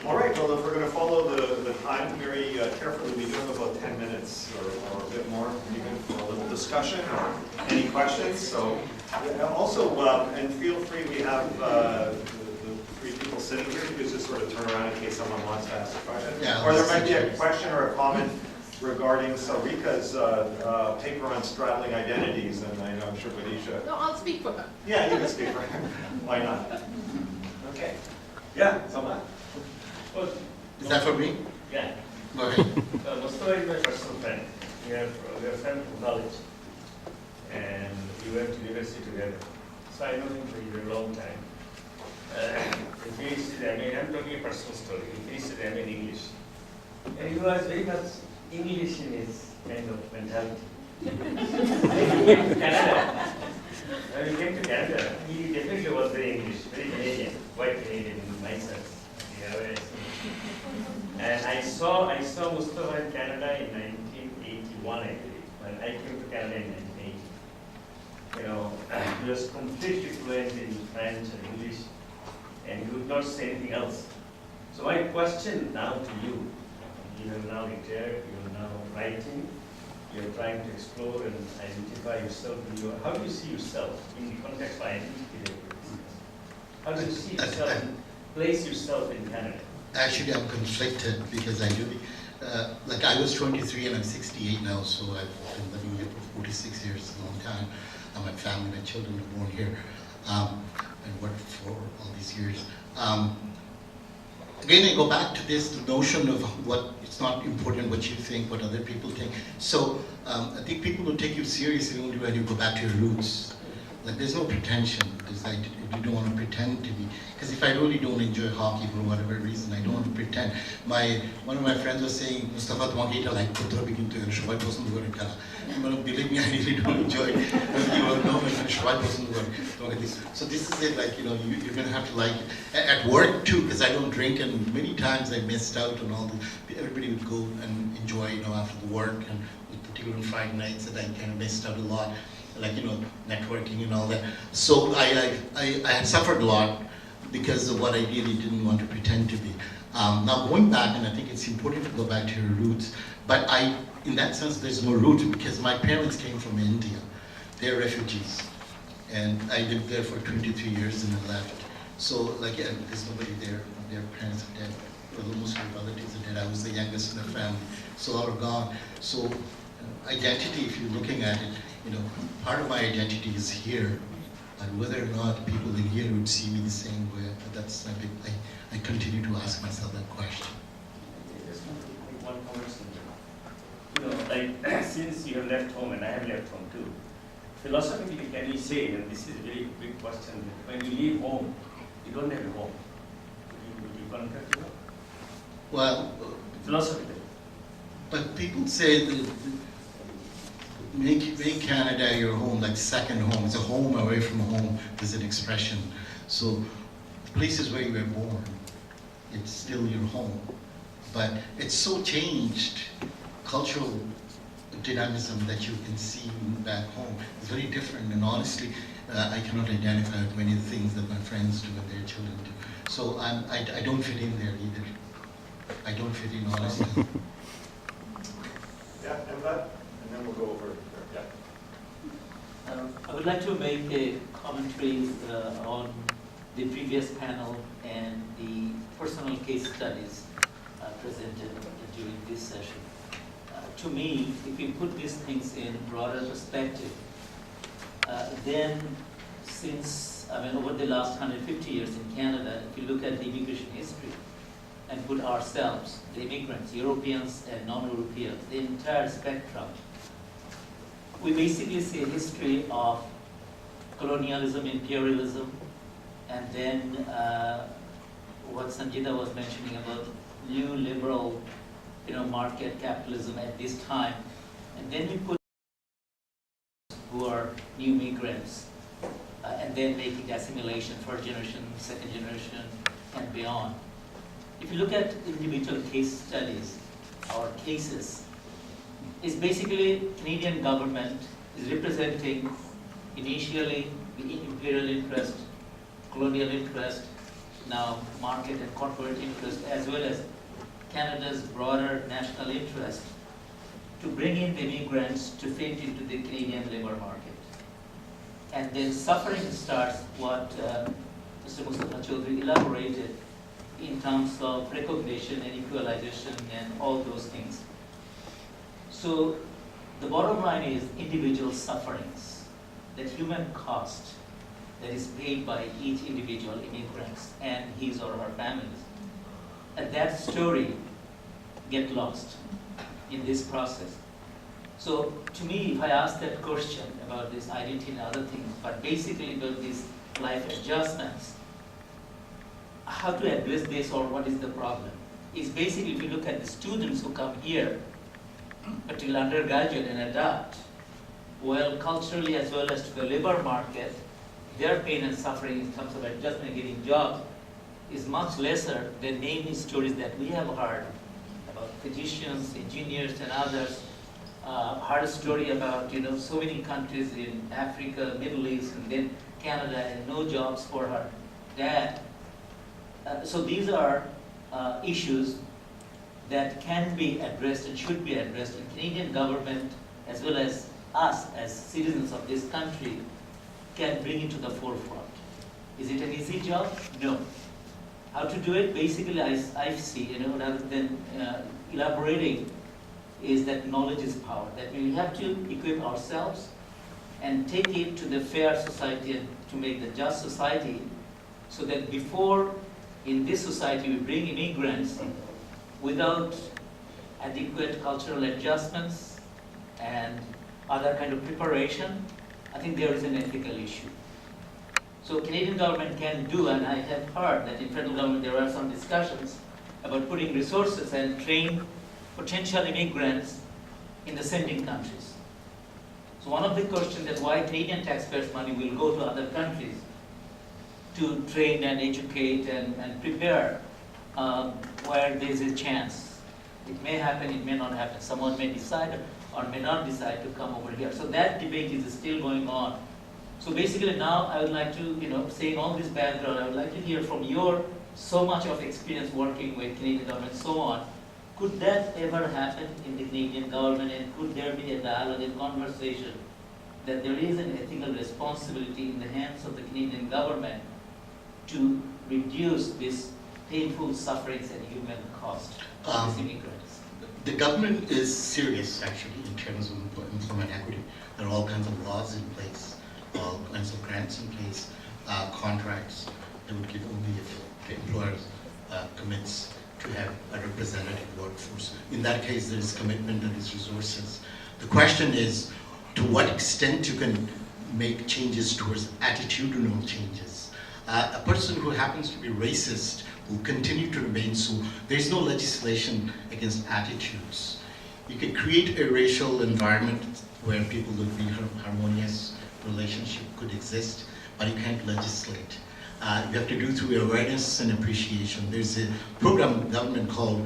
All right, well, if we're going to follow the time very carefully, we do have about 10 minutes or a bit more even for a little discussion or any questions. So also, and feel free, we have the three people sitting here. You could just sort of turn around in case someone wants to ask a question. Yeah, or there might be a question or a comment regarding Sarika's paper on straddling identities, and I'm sure Vidisha. No, I'll speak for her. Yeah, you can speak for him. Why not? Okay. Yeah, someone. Well, Is that for me? yeah. Go ahead. Mustafa is my personal friend. We are friends from college, and we went to university together. So I know him for a very long time. He finished his MA. I'm talking a personal story. He finished his MA in English, and he was very much English in his kind of mentality. When he came to Canada, he definitely was very English, very Canadian, quite Canadian in my sense. And I saw Mustafa in Canada in 1981, I believe. When I came to Canada in 1980. He was completely fluent in French and English, and he would not say anything else. So my question now to you, you have now retired, you are now writing, you are trying to explore and identify yourself. How do you see yourself in the context of identity? How do you see yourself and place yourself in Canada? Actually, I'm conflicted because I do, like I was 23 and I'm 68 now, so I've been living here for 46 years, a long time. My family, my children were born here, and worked for all these years. Again, I go back to this, the notion of what, it's not important what you think, what other people think. So I think people will take you seriously only when you go back to your roots. Like there's no pretension, because you don't want to pretend to be. Because if I really don't enjoy hockey for whatever reason, I don't want to pretend. One of my friends was saying, Mustafa, তোমাকে এটা like করতে হবে কিন্তু সবাই পছন্দ করে খেলা. Believe me, I really don't enjoy it. You will know when সবাই পছন্দ করে তোমাকে this. So this is it, like you're gonna have to like it. At work too, because I don't drink, and many times I missed out on all the. Everybody would go and enjoy, after the work, and particularly on Friday nights, that I kind of missed out a lot. Like networking and all that. So I had suffered a lot because of what I really didn't want to pretend to be. Now going back, and I think it's important to go back to your roots, but in that sense there's no roots because my parents came from India. They're refugees, and I lived there for 23 years and I left. So there's nobody there. Their parents are dead. Most of their relatives are dead. I was the youngest in the family, so all are gone. So identity, if you're looking at it, part of my identity is here, and whether or not people in here would see me the same way, that's I continue to ask myself that question. I just want to make one comment. Since you have left home and I have left home too, philosophically, can you say, and this is a very big question, that when you leave home, you don't have a home. Would you concur to that? Well, Philosophically. but people say that make Canada your home, like second home. It's a home away from home. There's an expression. So the places where you were born, it's still your home. But it's so changed, cultural dynamism that you can see back home. It's very different, and honestly, I cannot identify with many of the things that my friends do and their children do. So I don't fit in there either. I don't fit in, honestly. Yeah, and then we'll go over there. Yeah. I would like to make a commentary on the previous panel and the personal case studies presented during this session. To me, if you put these things in broader perspective, then over the last 150 years in Canada, if you look at the immigration history and put ourselves, the immigrants, Europeans and non-Europeans, the entire spectrum, we basically see a history of colonialism, imperialism, and then what Sanjita was mentioning about new liberal, market capitalism at this time, and then we put who are new migrants, and then making assimilation, first generation, second generation, and beyond. If you look at individual case studies or cases, it's basically Canadian government is representing initially the imperial interest, colonial interest, now market and corporate interest, as well as Canada's broader national interest, to bring in the immigrants to fit into the Canadian labor market. And then suffering starts what Mr. Mustafa Chaudhry elaborated in terms of recognition and equalization and all those things. So the bottom line is individual sufferings, that human cost that is paid by each individual immigrant and his or her families. And that story get lost in this process. So to me, if I ask that question about this identity and other things, but basically about these life adjustments, how to address this or what is the problem? Is basically if you look at the students who come here, particularly undergraduate and adapt, well, culturally as well as to the labor market, their pain and suffering in terms of adjustment and getting jobs is much lesser than many stories that we have heard about physicians, engineers, and others. Heard a story about so many countries in Africa, Middle East, and then Canada, and no jobs for her dad. So these are issues that can be addressed and should be addressed, and Canadian government, as well as us as citizens of this country, can bring it to the forefront. Is it an easy job? No. How to do it? Basically, I see, rather than elaborating, is that knowledge is power. That we have to equip ourselves and take it to the fair society and to make the just society, so that before in this society we bring immigrants without adequate cultural adjustments and other kind of preparation, I think there is an ethical issue. So Canadian government can do, and I have heard that in federal government there are some discussions about putting resources and train potential immigrants in the sending countries. So one of the questions is why Canadian taxpayers' money will go to other countries to train and educate and prepare where there is a chance. It may happen, it may not happen. Someone may decide or may not decide to come over here. So that debate is still going on. So basically now I would like to, saying all this background, I would like to hear from your so much of experience working with Canadian government and so on. Could that ever happen in the Canadian government, and could there be a dialogue and conversation that there is an ethical responsibility in the hands of the Canadian government to reduce this painful sufferings and human cost of these immigrants? The government is serious, actually, in terms of employment equity. There are all kinds of laws in place, all kinds of grants in place, contracts that would give only if the employer commits to have a representative workforce. In that case, there is commitment and there is resources. The question is, to what extent you can make changes towards attitudinal changes. A person who happens to be racist will continue to remain so. There's no legislation against attitudes. You can create a racial environment where people would be harmonious, relationship could exist, but you can't legislate. You have to do through awareness and appreciation. There's a program in government called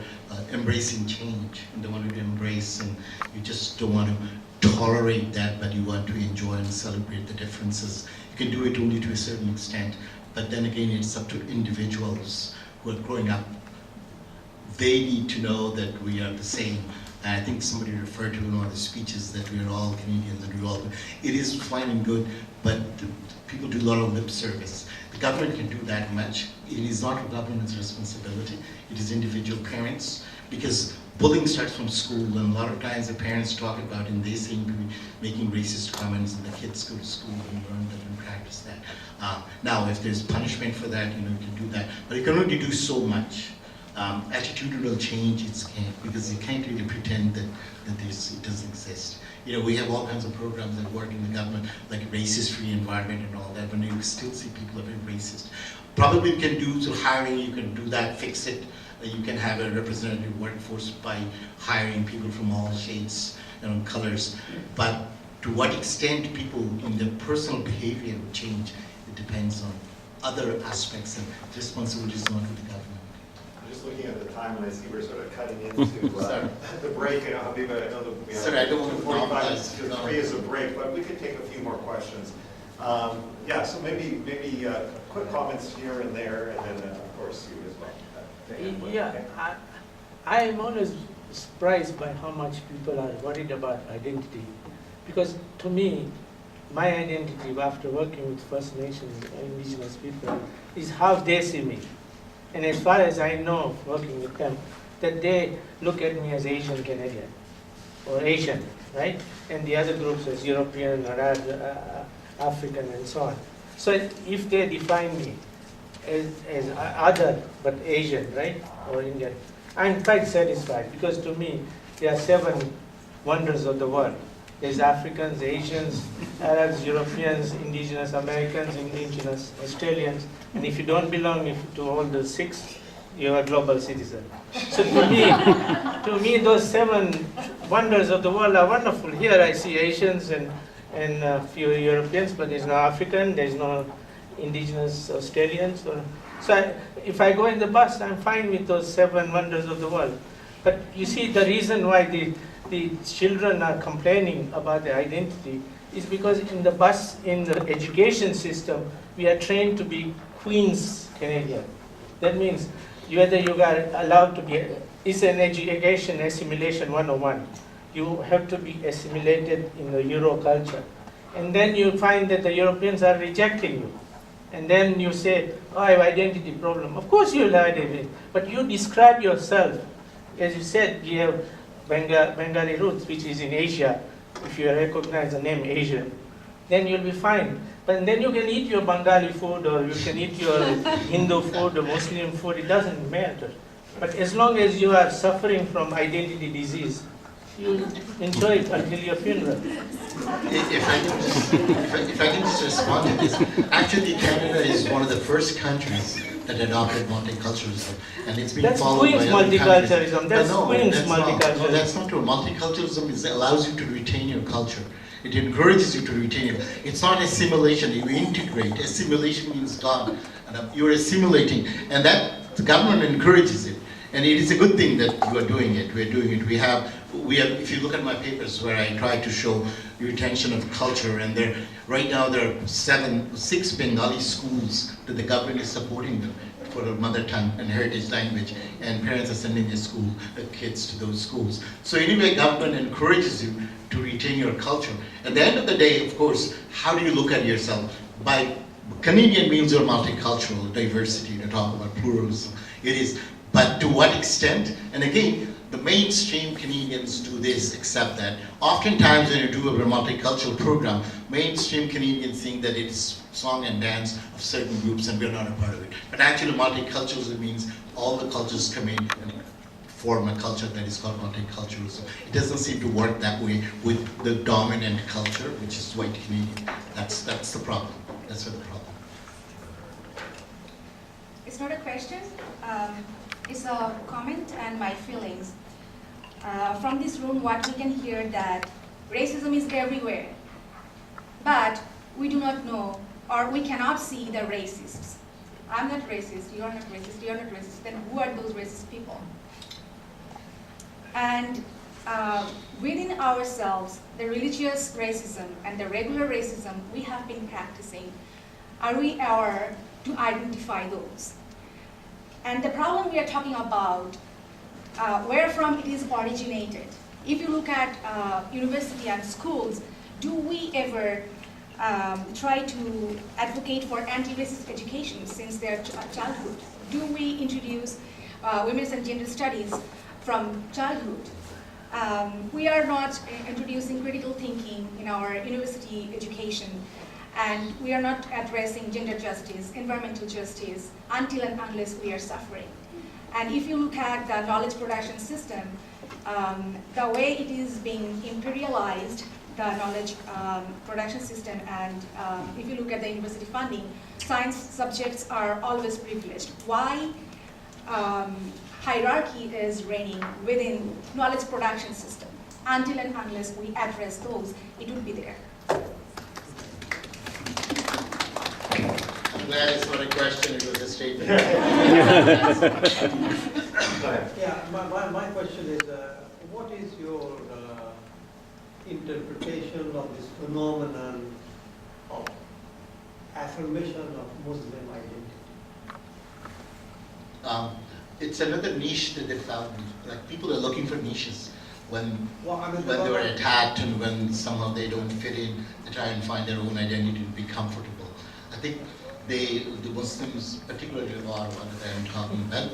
Embracing Change, and they want to embrace, and you just don't want to tolerate that, but you want to enjoy and celebrate the differences. You can do it only to a certain extent, but then again, it's up to individuals who are growing up. They need to know that we are the same. And I think somebody referred to in one of the speeches that we are all Canadians and we all. It is fine and good, but people do a lot of lip service. The government can do that much. It is not the government's responsibility. It is individual parents, because bullying starts from school, and a lot of times the parents talk about, and they seem to be making racist comments, and the kids go to school and learn that and practice that. Now, if there's punishment for that, you can do that, but you can only do so much. Attitudinal change, because you can't really pretend that it doesn't exist. We have all kinds of programs that work in the government, like racist-free environment and all that, but you still see people are very racist. Probably you can do through hiring, you can do that, fix it. You can have a representative workforce by hiring people from all shades and colors. But to what extent people in their personal behavior will change, it depends on other aspects, and the responsibility is not with the government. Just looking at the time, and I see we're sort of cutting into the break. Habib, I know that we have Sorry, I don't want to 45 minutes, monopolize. 3 is a break, but we could take a few more questions. Yeah, so maybe quick comments here and there, and then of course you as well. Yeah, I am always surprised by how much people are worried about identity. Because to me, my identity after working with First Nations and Indigenous people is how they see me. And as far as I know, working with them, that they look at me as Asian Canadian or Asian, right? And the other groups as European or African and so on. So if they define me as other but Asian, right, or Indian, I'm quite satisfied because to me there are 7 wonders of the world. There's Africans, Asians, Arabs, Europeans, Indigenous Americans, Indigenous Australians, and if you don't belong to all the 6, you're a global citizen. So to me, those 7 wonders of the world are wonderful. Here I see Asians and a few Europeans, but there's no African, there's no Indigenous Australians. So if I go in the bus, I'm fine with those 7 wonders of the world. But you see, the reason why the children are complaining about their identity is because in the bus, in the education system, we are trained to be Queen's Canadian. That means whether you are allowed to be, it's an education assimilation 101. You have to be assimilated in the Euro culture. And then you find that the Europeans are rejecting you. And then you say, oh, I have identity problem. Of course you will have identity, but you describe yourself. As you said, you have Bengali roots, which is in Asia. If you recognize the name Asian, then you'll be fine. But then you can eat your Bengali food, or you can eat your Hindu food or Muslim food, it doesn't matter. But as long as you are suffering from identity disease, you enjoy it until your funeral. If I can just respond to this, actually Canada is one of the first countries that adopted multiculturalism, and it's been followed by other countries. That's Queen's multiculturalism. No, that's not true. Multiculturalism allows you to retain your culture. It encourages you to retain it. It's not assimilation. You integrate. Assimilation means gone. And you're assimilating, and that the government encourages it. And it is a good thing that you are doing it. We're doing it. We have. If you look at my papers where I try to show retention of culture, and right now there are 6 Bengali schools that the government is supporting them for the mother tongue and heritage language, and parents are sending their kids to those schools. So anyway, government encourages you to retain your culture. At the end of the day, of course, how do you look at yourself? By Canadian means you're multicultural, diversity, to talk about pluralism. It is, but to what extent? And again, the mainstream Canadians do this, accept that. Oftentimes when you do a multicultural program, mainstream Canadians think that it's song and dance of certain groups and we're not a part of it. But actually multiculturalism means all the cultures come in and form a culture that is called multiculturalism. It doesn't seem to work that way with the dominant culture, which is white Canadian. That's the problem. That's the problem. It's not a question. It's a comment and my feelings. From this room, what we can hear that racism is everywhere, but we do not know or we cannot see the racists. I'm not racist, you're not racist, you're not racist, then who are those racist people? And within ourselves, the religious racism and the regular racism we have been practicing, are we aware to identify those? And the problem we are talking about, where from it is originated. If you look at university and schools, do we ever try to advocate for anti-racist education since their childhood? Do we introduce women's and gender studies from childhood? We are not introducing critical thinking in our university education, and we are not addressing gender justice, environmental justice, until and unless we are suffering. And if you look at the knowledge production system, the way it is being imperialized, the knowledge production system, and if you look at the university funding, science subjects are always privileged. Why hierarchy is reigning within knowledge production system? Until and unless we address those, it would be there. I'm glad it's not a question, it was a statement. Yeah, my question is, what is your interpretation of this phenomenon of affirmation of Muslim identity? It's another niche that they found. Like people are looking for niches when Well, I mean, when they were attacked and when somehow they don't fit in, they try and find their own identity to be comfortable. I think the Muslims, particularly a lot of what I'm talking about,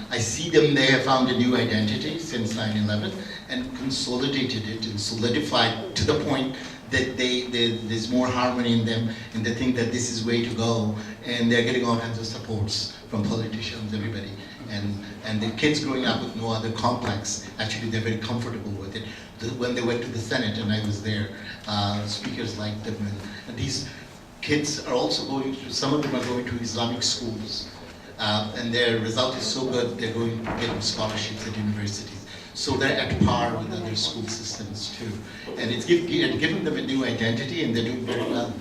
I see them, they have found a new identity since 9/11 and consolidated it and solidified to the point that there's more harmony in them and they think that this is way to go, and they're getting all kinds of supports from politicians, everybody. And the kids growing up with no other complex, actually they're very comfortable with it. When they went to the Senate and I was there, speakers liked them. And these kids are also going to, some of them are going to Islamic schools. And their result is so good, they're going to get scholarships at universities. So they're at par with other school systems too. And it's given them a new identity and they're doing very well.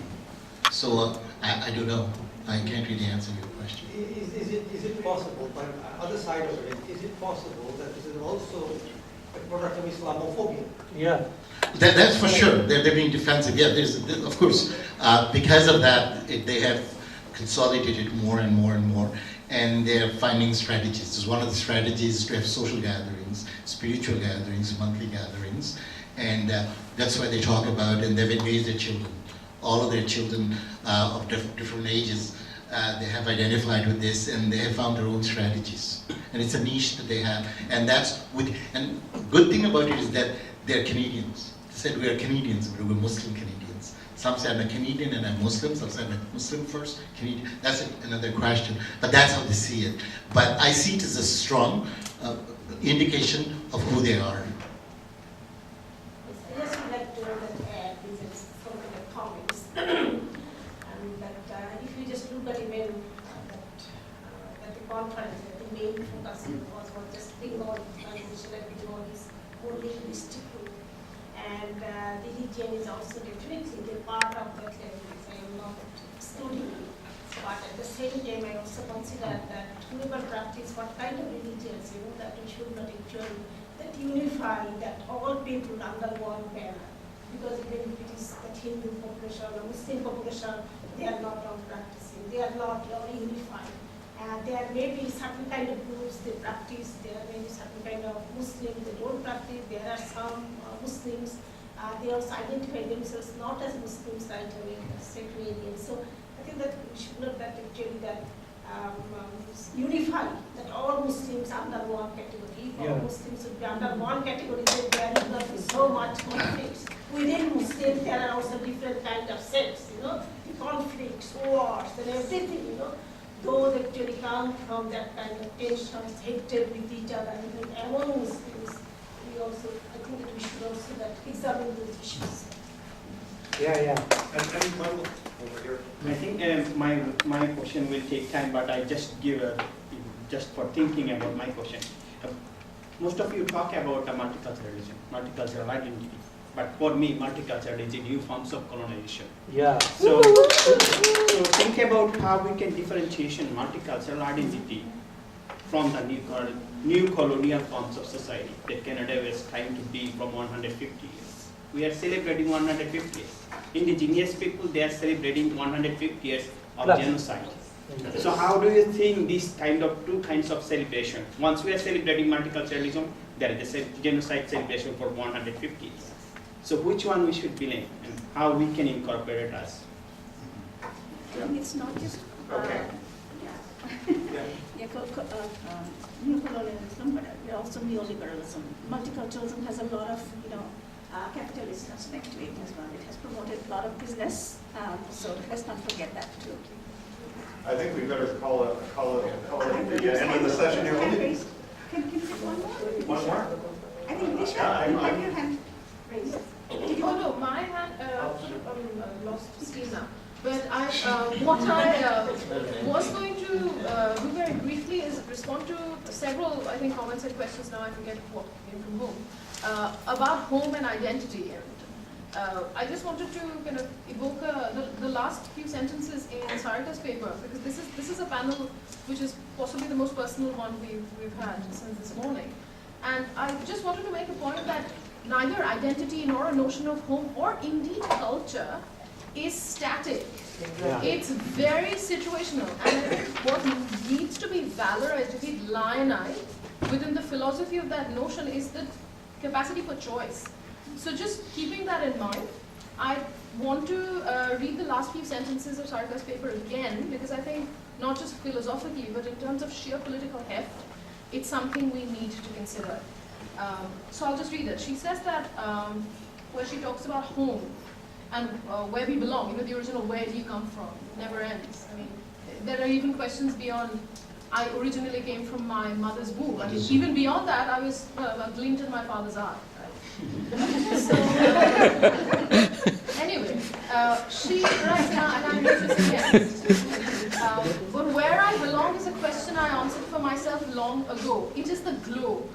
So I don't know, I can't really answer your question. Is it possible, but other side of it, is it possible that this is also a product of Islamophobia? Yeah. That's for sure. They're being defensive. Yeah, of course, because of that, they have consolidated more and more and more, and they're finding strategies. One of the strategies is to have social gatherings, spiritual gatherings, monthly gatherings, and that's why they talk about, and they've engaged their children. All of their children of different ages, they have identified with this, and they have found their own strategies. And it's a niche that they have, and and good thing about it is that they're Canadians. They said we are Canadians, but we're Muslim Canadians. Some say I'm a Canadian and I'm Muslim, some say I'm a Muslim first, Canadian. That's another question, but that's how they see it. But I see it as a strong indication of who they are. I just would like to add, this is something like comments. And that if you just look at even at the conference, the main focus was just Bengali language, like Bengali is more linguistic group. And religion is also definitely the part of that language. I am not excluding it. But at the same time, I also consider that whoever practice what kind of religions, that we should not actually that unify that all people under one banner. Because even if it is the Hindu population or Muslim population, they are not all practicing, they are not all unified. There may be certain kind of groups they practice, there may be certain kind of Muslims they don't practice, there are some Muslims, they also identify themselves not as Muslims right away, as secularians. So I think that we should not that actually that unify that all Muslims under one category. All Muslims should be under one category, then there is not so much conflicts. Within Muslims there are also different kind of sects, the conflicts, wars and everything, those actually come from that kind of tensions, hatred with each other, even among Muslims. We also, I think that we should also that examine those issues. Yeah. And Michael, over here. I think my question will take time, but I just give just for thinking about my question. Most of you talk about multiculturalism, multicultural identity, but for me, multicultural is a new forms of colonization. Yeah. So think about how we can differentiation multicultural identity from the new colonial forms of society that Canada was trying to be from 150 years. We are celebrating 150 years. Indigenous people, they are celebrating 150 years of genocide. So how do you think these two kinds of celebration? Once we are celebrating multiculturalism, there is a genocide celebration for 150 years. So which one we should believe and how we can incorporate us? It's not just neocolonialism, but also neoliberalism. Multiculturalism has a lot of capitalist aspect to it as well. It has promoted a lot of business, so let's not forget that too. I think we better call it the end of the session here. Can you take one more? One more? I think Nisha, you have your hand raised. Oh no, my hand lost steam now. But what I was going to do very briefly is respond to several, I think, comments and questions. Now I forget what came from home about home and identity. And I just wanted to kind of evoke the last few sentences in Sarita's paper, because this is a panel which is possibly the most personal one we've had since this morning. And I just wanted to make a point that neither identity nor a notion of home or indeed culture is static. It's very situational, and I think what needs to be valorized, to be lionized within the philosophy of that notion is the capacity for choice. So just keeping that in mind, I want to read the last few sentences of Sarika's paper again, because I think not just philosophically, but in terms of sheer political heft, it's something we need to consider. So I'll just read it. She says that where she talks about home and where we belong, you know, the original where do you come from, never ends. I mean, there are even questions beyond, I originally came from my mother's womb. I mean, even beyond that, I was a glint in my father's eye. Right? So, anyway, she writes now, and I'm here to say yes. But where I belong is a question I answered for myself long ago. It is the globe.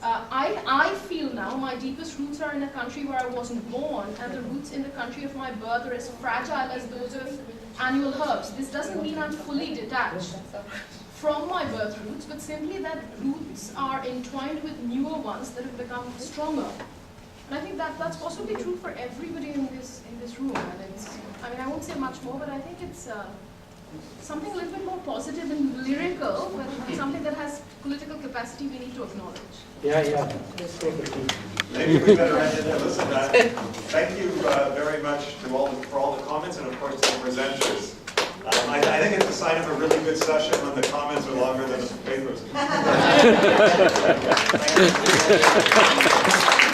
I feel now my deepest roots are in a country where I wasn't born, and the roots in the country of my birth are as fragile as those of annual herbs. This doesn't mean I'm fully detached from my birth roots, but simply that roots are entwined with newer ones that have become stronger. And I think that that's possibly true for everybody in this room. And it's, I mean, I won't say much more, but I think it's something a little bit more positive and lyrical, but something that has political capacity we need to acknowledge. Yeah. Let's take a seat. Maybe we better end it there. Listen, thank you very much to for all the comments, and of course to the presenters. I think it's a sign of a really good session when the comments are longer than the papers. Thank you.